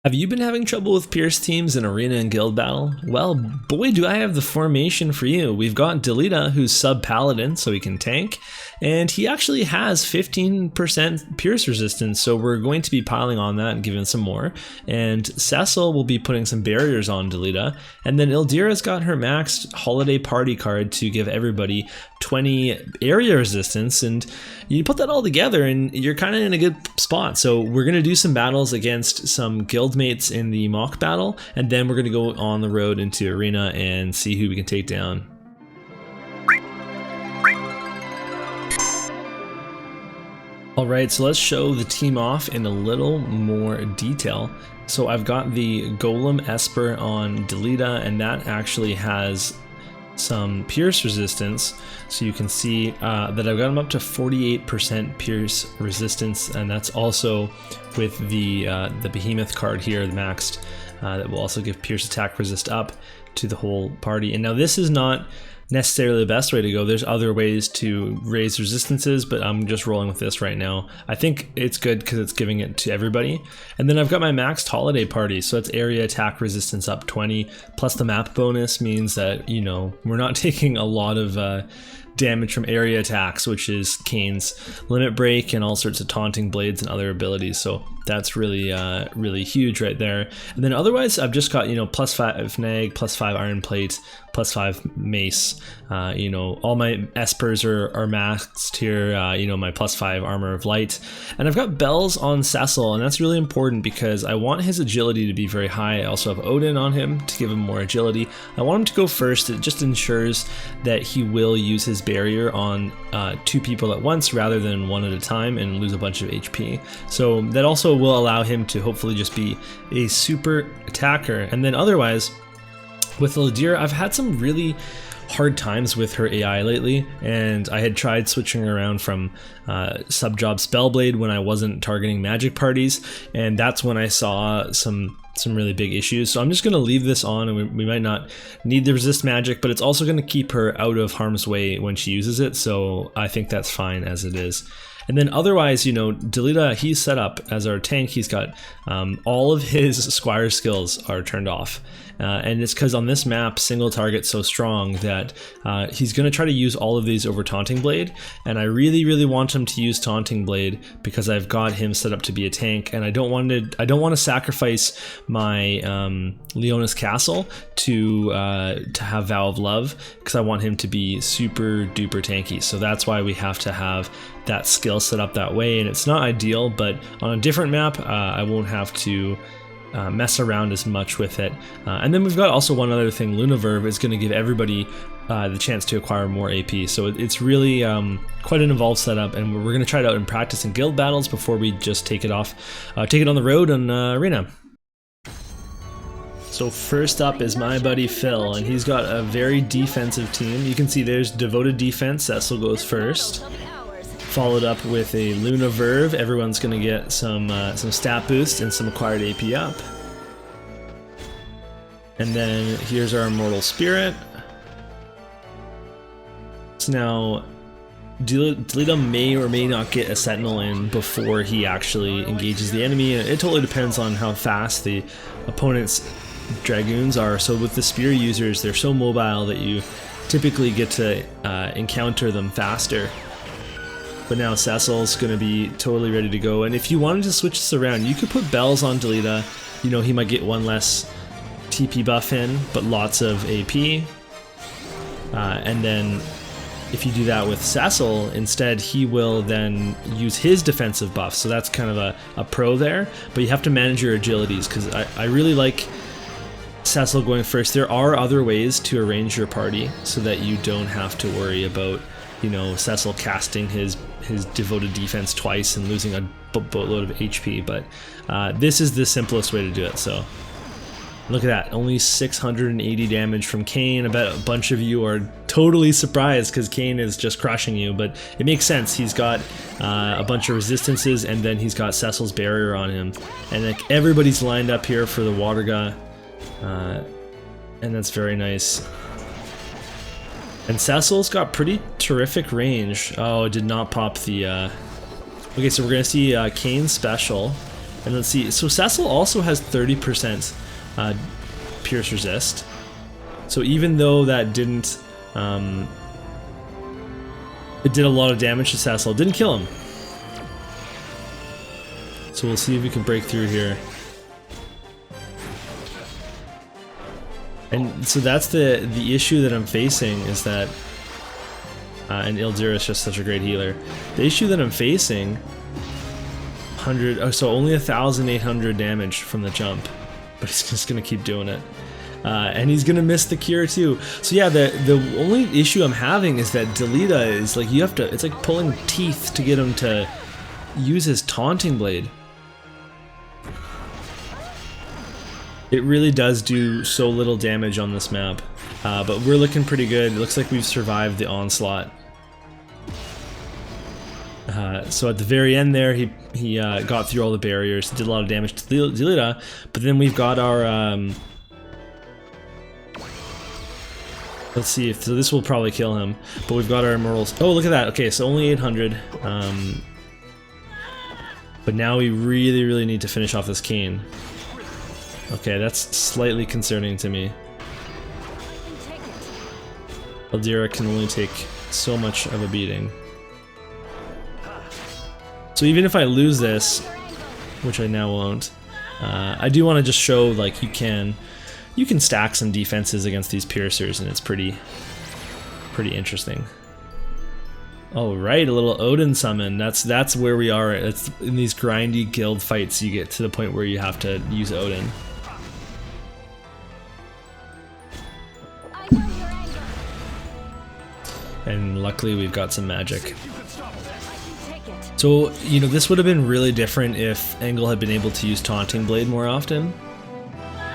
Have you been having trouble with Pierce teams in Arena and Guild Battle? Well, boy do I have the formation for you. We've got Delita, who's sub-paladin, so he can tank, and he actually has 15% Pierce resistance, so we're going to be piling on that and giving some more. And Cecil will be putting some barriers on Delita, and then Ildira's got her maxed Holiday Party card to give everybody 20 area resistance, and you put that all together and you're kind of in a good spot. So we're going to do some battles against some guild mates in the mock battle, and then we're going to go on the road into Arena and see who we can take down. Alright, so let's show the team off in a little more detail. So I've got the Golem Esper on Delita, and that actually has some Pierce resistance, so you can see that I've got him up to 48% Pierce resistance, and that's also with the Behemoth card here, the maxed, that will also give Pierce attack resist up to the whole party. And now this is not necessarily the best way to go. There's other ways to raise resistances, but I'm just rolling with this right now. I think it's good because it's giving it to everybody. And then I've got my maxed Holiday Party, so that's area attack resistance up 20, plus the map bonus means that, you know, we're not taking a lot of damage from area attacks, which is Kain's limit break and all sorts of taunting blades and other abilities. So that's really really huge right there. And then otherwise I've just got, you know, +5 nag, +5 iron plate, +5 mace. You know, all my espers are maxed here. You know, my +5 armor of light, and I've got bells on Cecil, and that's really important because I want his agility to be very high. I also have Odin on him to give him more agility. I want him to go first. It just ensures that he will use his barrier on 2 people at once rather than 1 at a time and lose a bunch of HP. So that also will allow him to hopefully just be a super attacker. And then otherwise, with Ildira, I've had some really hard times with her AI lately, and I had tried switching around from sub-job Spellblade when I wasn't targeting magic parties, and that's when I saw some really big issues. So I'm just going to leave this on, and we might not need the resist magic, but it's also going to keep her out of harm's way when she uses it, so I think that's fine as it is. And then otherwise, you know, Delita, he's set up as our tank. He's got all of his Squire skills are turned off. And it's because on this map, single target's so strong that he's going to try to use all of these over Taunting Blade. And I really want him to use Taunting Blade because I've got him set up to be a tank, and I don't want to sacrifice my Leona's Castle to have Vow of Love, because I want him to be super duper tanky. So that's why we have to have that skill set up that way, and it's not ideal, but on a different map I won't have to mess around as much with it. And then we've got also one other thing. Lunaverve is going to give everybody the chance to acquire more AP, so it's really quite an involved setup, and we're going to try it out in practice in guild battles before we just take it on the road in Arena. So first up is my buddy Phil, and he's got a very defensive team. You can see there's devoted defense. Cecil goes first, followed up with a Luna Verve. Everyone's going to get some stat boost and some acquired AP up. And then here's our Immortal Spirit. So now Delita may or may not get a Sentinel in before he actually engages the enemy. It totally depends on how fast the opponent's Dragoons are. So with the Spear users, they're so mobile that you typically get to encounter them faster. But now Cecil's going to be totally ready to go. And if you wanted to switch this around, you could put bells on Delita. You know, he might get 1 less TP buff in, but lots of AP. And then if you do that with Cecil, instead he will then use his defensive buff. So that's kind of a pro there. But you have to manage your agilities, because I really like Cecil going first. There are other ways to arrange your party so that you don't have to worry about, you know, Cecil casting his devoted defense twice and losing a boatload of HP, but this is the simplest way to do it. So look at that, only 680 damage from Kain. I bet a bunch of you are totally surprised because Kain is just crushing you, but it makes sense. He's got a bunch of resistances, and then he's got Cecil's barrier on him, and like everybody's lined up here for the Waterga, and that's very nice. And Cecil's got pretty terrific range. Oh, it did not pop the... Okay, so we're going to see Kain's special. And let's see, so Cecil also has 30% pierce resist. So even though that didn't, it did a lot of damage to Cecil, it didn't kill him. So we'll see if we can break through here. And so that's the issue that I'm facing, is that, and Ildira is just such a great healer. The issue that I'm facing, so only 1,800 damage from the jump, but he's just gonna keep doing it. And he's gonna miss the cure too. So yeah, the only issue I'm having is that Delita is like, you have to, it's like pulling teeth to get him to use his taunting blade. It really does do so little damage on this map, but we're looking pretty good. It looks like we've survived the onslaught. So at the very end there, he got through all the barriers, did a lot of damage to Delita, but then we've got our, let's see, if, so this will probably kill him, but we've got our immortals. Oh, look at that. Okay, so only 800. But now we really need to finish off this Kain. Okay, that's slightly concerning to me. Ildira can only take so much of a beating. So even if I lose this, which I now won't, I do want to just show, like, you can stack some defenses against these piercers, and it's pretty interesting. Oh right, a little Odin summon. That's where we are. It's in these grindy guild fights, you get to the point where you have to use Odin. And luckily we've got some magic. So, you know, this would have been really different if Engel had been able to use Taunting Blade more often.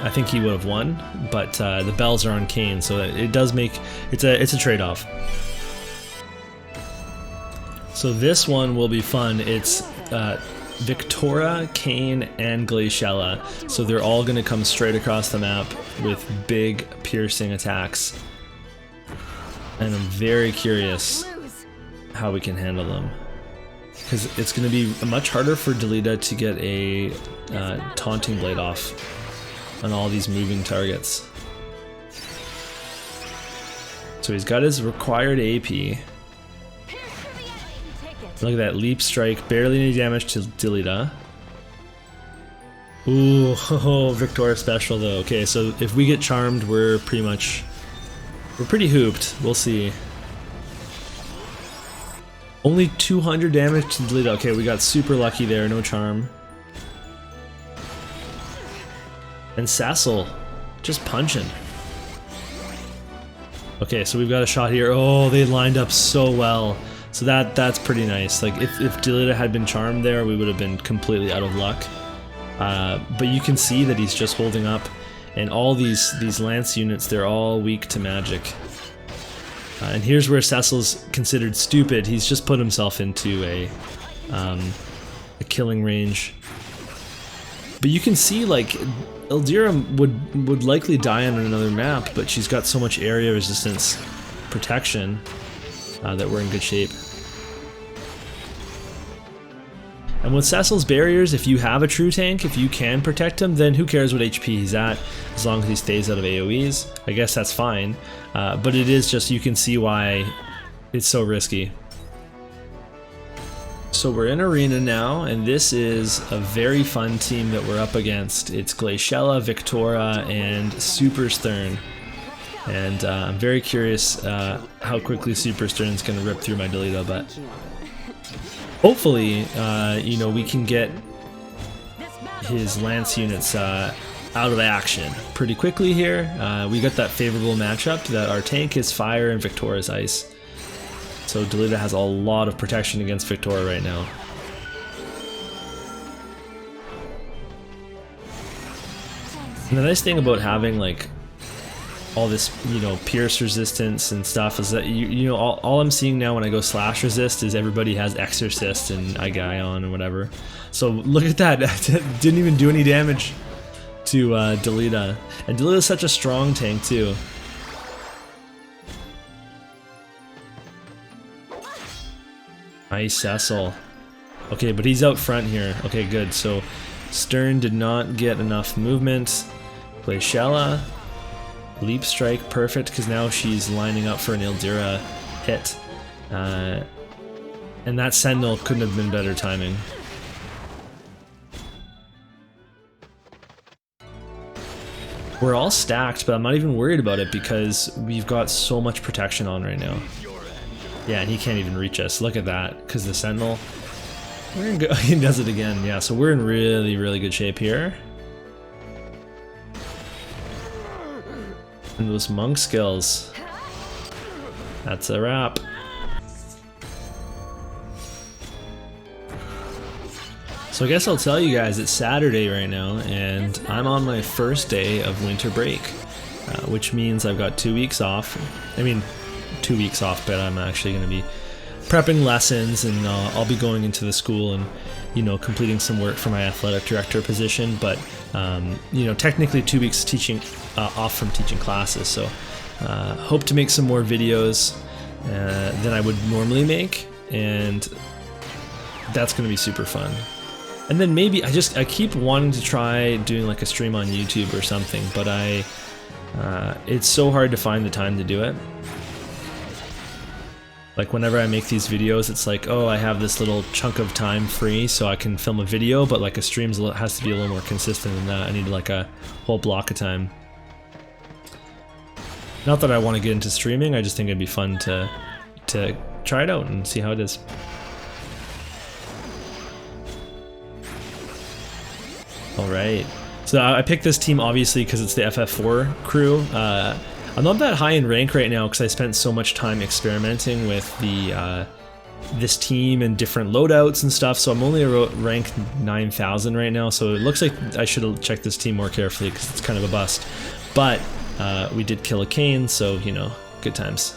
I think he would have won, but the bells are on Kain, so it does make, it's a trade-off. So this one will be fun. It's Victoria, Kain, and Glaciella. So they're all going to come straight across the map with big piercing attacks. And I'm very curious how we can handle them. Because it's going to be much harder for Delita to get a Taunting Blade off on all these moving targets. So he's got his required AP. Look at that, Leap Strike, barely any damage to Delita. Ooh, oh, Victoria special though. Okay, so if we get charmed, we're pretty hooped. We'll see. Only 200 damage to Delita. Okay, we got super lucky there, no charm. And Cecil, just punching. Okay, so we've got a shot here. Oh, they lined up so well. So that's pretty nice. Like, if Delita had been charmed there, we would have been completely out of luck. But you can see that he's just holding up. And all these lance units, they're all weak to magic. And here's where Cecil's considered stupid. He's just put himself into a killing range. But you can see, like, Ildira would likely die on another map, but she's got so much area resistance protection that we're in good shape. And with Cecil's barriers, if you have a true tank, if you can protect him, then who cares what HP he's at, as long as he stays out of AoEs. I guess that's fine, but it is just, you can see why it's so risky. So we're in Arena now, and this is a very fun team that we're up against. It's Glaciella, Victoria, and Super Stern. And I'm very curious how quickly Super Stern's going to rip through my Delita, but hopefully, you know, we can get his lance units out of action pretty quickly here. We got that favorable matchup that our tank is fire and Victoria's ice. So Delita has a lot of protection against Victoria right now. And the nice thing about having, like, all this, you know, pierce resistance and stuff is that you know, all I'm seeing now when I go slash resist is everybody has exorcist and Igaion and whatever. So look at that, didn't even do any damage to Delita. And Delita's such a strong tank too. Nice Cecil. Okay, but he's out front here. Okay, good. So Stern did not get enough movement. Glaciella, leap strike, perfect, because now she's lining up for an Ildira hit. And that Sentinel couldn't have been better timing. We're all stacked, but I'm not even worried about it because we've got so much protection on right now. Yeah, and he can't even reach us. Look at that, because the Sentinel. We're in good. He does it again. Yeah, so we're in really, really good shape here. And those monk skills. That's a wrap. So I guess I'll tell you guys it's Saturday right now, and I'm on my first day of winter break, which means I've got 2 weeks off. I mean, 2 weeks off, but I'm actually going to be prepping lessons, and I'll be going into the school and, you know, completing some work for my athletic director position. But you know, technically 2 weeks teaching off from teaching classes. So hope to make some more videos than I would normally make, and that's going to be super fun. And then maybe I keep wanting to try doing like a stream on YouTube or something, but it's so hard to find the time to do it. Like whenever I make these videos, it's like, oh, I have this little chunk of time free so I can film a video, but like a stream has to be a little more consistent than that. I need like a whole block of time. Not that I want to get into streaming, I just think it'd be fun to try it out and see how it is. Alright, so I picked this team obviously because it's the FF4 crew. I'm not that high in rank right now because I spent so much time experimenting with the this team and different loadouts and stuff, so I'm only rank 9,000 right now, so it looks like I should have checked this team more carefully because it's kind of a bust. But we did kill a Kain, so, you know, good times.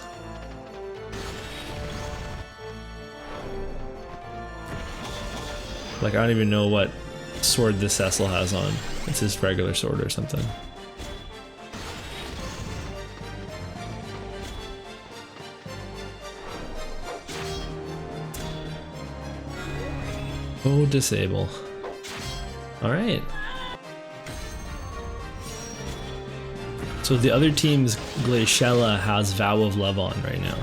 Like, I don't even know what sword this Cecil has on. It's his regular sword or something. Oh, disable. Alright. So the other team's Glaciella has Vow of Love on right now,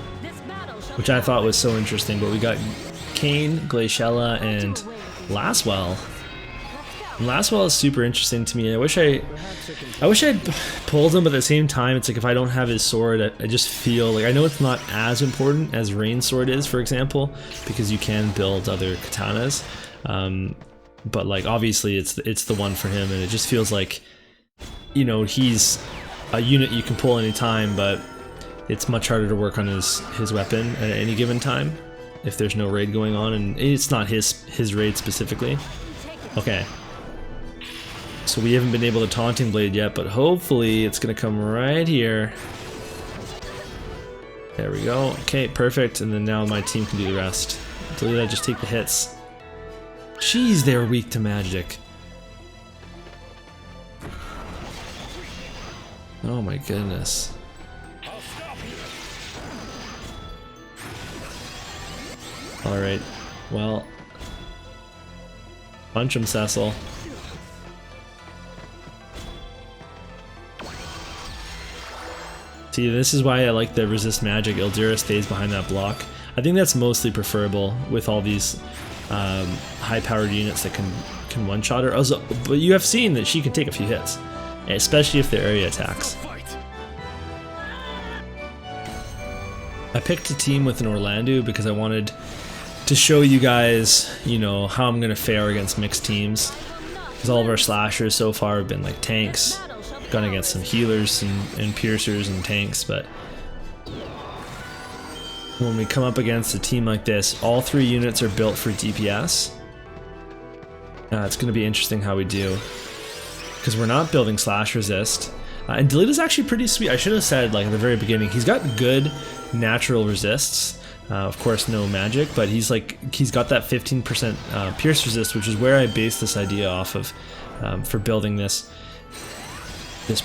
which I thought was so interesting, but we got Kain, Glaciella, and Laswell. And Laswell is super interesting to me. I wish I'd pulled him, but at the same time, it's like if I don't have his sword, I just feel like, I know it's not as important as Rain's sword is, for example, because you can build other katanas. But like obviously it's the one for him, and it just feels like, you know, he's a unit you can pull anytime, but it's much harder to work on his weapon at any given time if there's no raid going on, and it's not his raid specifically. Okay. So we haven't been able to Taunting Blade yet, but hopefully it's gonna come right here. There we go. Okay, perfect. And then now my team can do the rest. Delita, just take the hits. Jeez, they're weak to magic. Oh my goodness. Alright, well. Punch him, Cecil. See, this is why I like the resist magic. Ildira stays behind that block. I think that's mostly preferable with all these high-powered units that can one-shot her. Also, but you have seen that she can take a few hits, especially if they're area attacks. I picked a team with an Orlando because I wanted to show you guys, you know, how I'm gonna fare against mixed teams. Because all of our slashers so far have been like tanks. Gone against some healers and piercers and tanks, but when we come up against a team like this, all three units are built for DPS. It's going to be interesting how we do, because we're not building slash resist. And Delita's actually pretty sweet. I should have said, like, at the very beginning, he's got good natural resists. Of course, no magic, but he's got that 15% pierce resist, which is where I based this idea off of for building this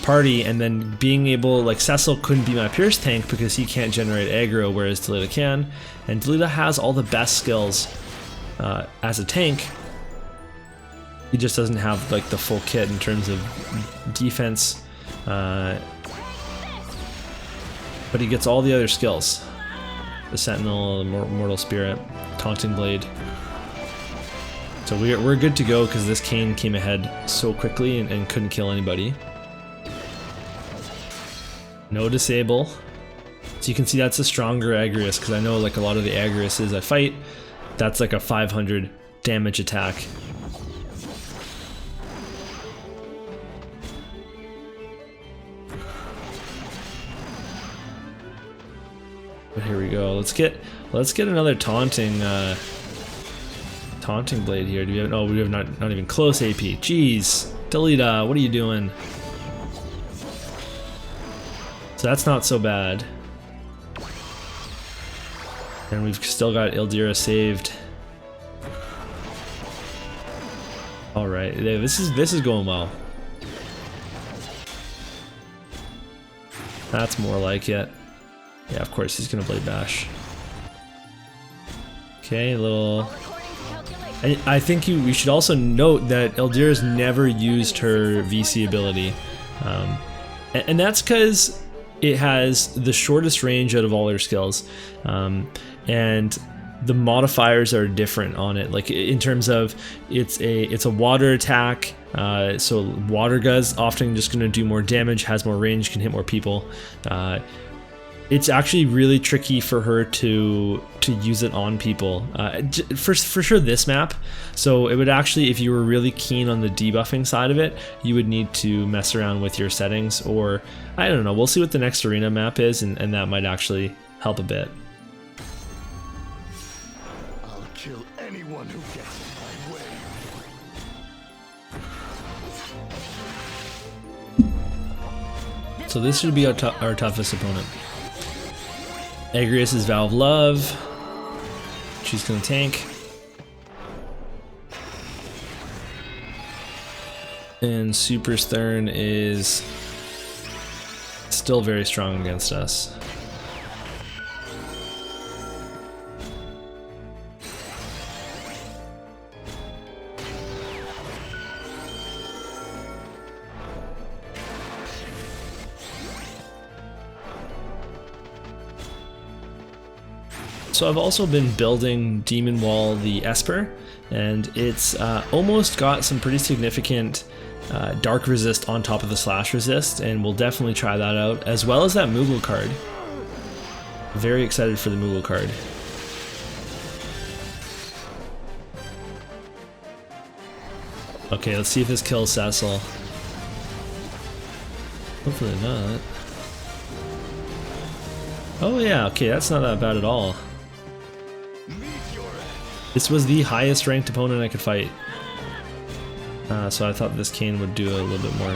party. And then being able, like, Cecil couldn't be my pierce tank because he can't generate aggro, whereas Delita can, and Delita has all the best skills as a tank, He just doesn't have like the full kit in terms of defense, but he gets all the other skills. The Sentinel, the Mortal Spirit, Taunting Blade. So we're good to go because this Kain came ahead so quickly and couldn't kill anybody. No disable. So you can see that's a stronger Agrius, because I know like a lot of the Agriuses I fight, that's like a 500 damage attack. But here we go. Let's get another taunting blade here. Do we have? Oh, we have not even close AP. Jeez, Delita, what are you doing? So that's not so bad. And we've still got Ildira saved. All right, this is going well. That's more like it. Yeah, of course he's gonna Blade Bash. Okay, a little. I think we should also note that Ildira's never used her VC ability, and that's because it has the shortest range out of all her skills, and the modifiers are different on it. Like in terms of it's a water attack, so water guz often just going to do more damage, has more range, can hit more people. It's actually really tricky for her to use it on people, for sure this map. So it would actually, if you were really keen on the debuffing side of it, you would need to mess around with your settings, or I don't know, we'll see what the next arena map is, and that might actually help a bit. I'll kill anyone who gets in my way. So this should be our toughest opponent. Agrius is Valve Love. She's gonna tank. And Super Stern is still very strong against us. So I've also been building Demon Wall the Esper, and it's almost got some pretty significant dark resist on top of the slash resist, and we'll definitely try that out, as well as that Moogle card. Very excited for the Moogle card. Okay, let's see if this kills Cecil. Hopefully not. Oh yeah, okay, that's not that bad at all. This was the highest ranked opponent I could fight. So I thought this Kain would do a little bit more.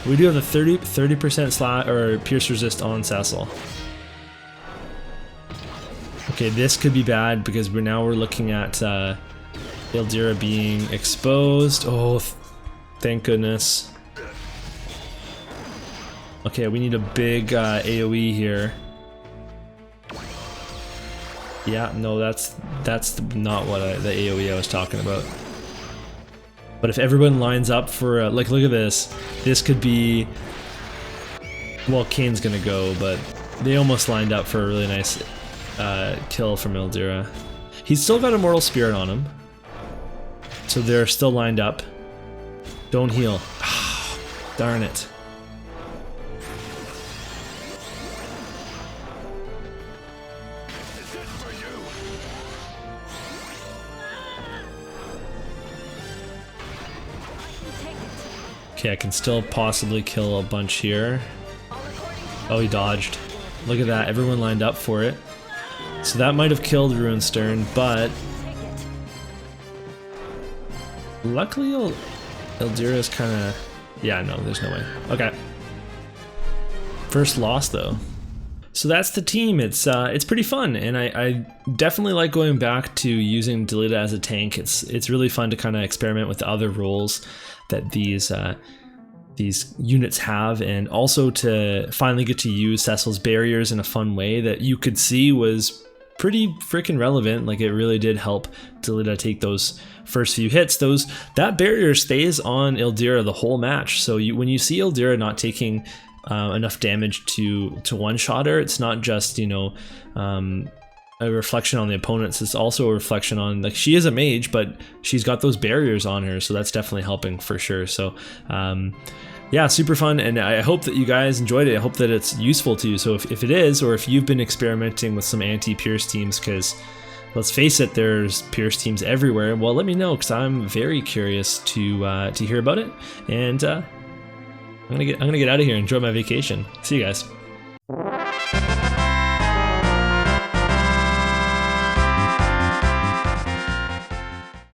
We do have the 30% slash or pierce resist on Cecil. Okay, this could be bad because we're looking at Ildira being exposed. Oh, thank goodness. Okay, we need a big AoE here. Yeah, no, that's not what the AoE I was talking about. But if everyone lines up for like, look at this. This could be. Well, Kain's gonna go, but they almost lined up for a really nice kill from Ildira. He's still got a Mortal Spirit on him, so they're still lined up. Don't heal. Darn it. Okay, I can still possibly kill a bunch here. Oh, he dodged. Look at that, everyone lined up for it. So that might have killed Ruin Stern, but luckily Ildira's kind of. Yeah, no, there's no way. Okay. First loss though. So that's the team. It's pretty fun, and I definitely like going back to using Delita as a tank. It's really fun to kind of experiment with the other roles that these units have, and also to finally get to use Cecil's barriers in a fun way that you could see was pretty freaking relevant. Like, it really did help Delita take those first few hits, that barrier stays on Ildira the whole match. So when you see Ildira not taking enough damage to one-shot her, it's not just, you know, a reflection on the opponents, it's also a reflection on, like, she is a mage, but she's got those barriers on her, so that's definitely helping for sure. So yeah, super fun, and I hope that you guys enjoyed it. I hope that it's useful to you. So if it is, or if you've been experimenting with some anti-Pierce teams, because let's face it, there's Pierce teams everywhere, well, let me know, because I'm very curious to hear about it. And I'm gonna get out of here, enjoy my vacation. See you guys.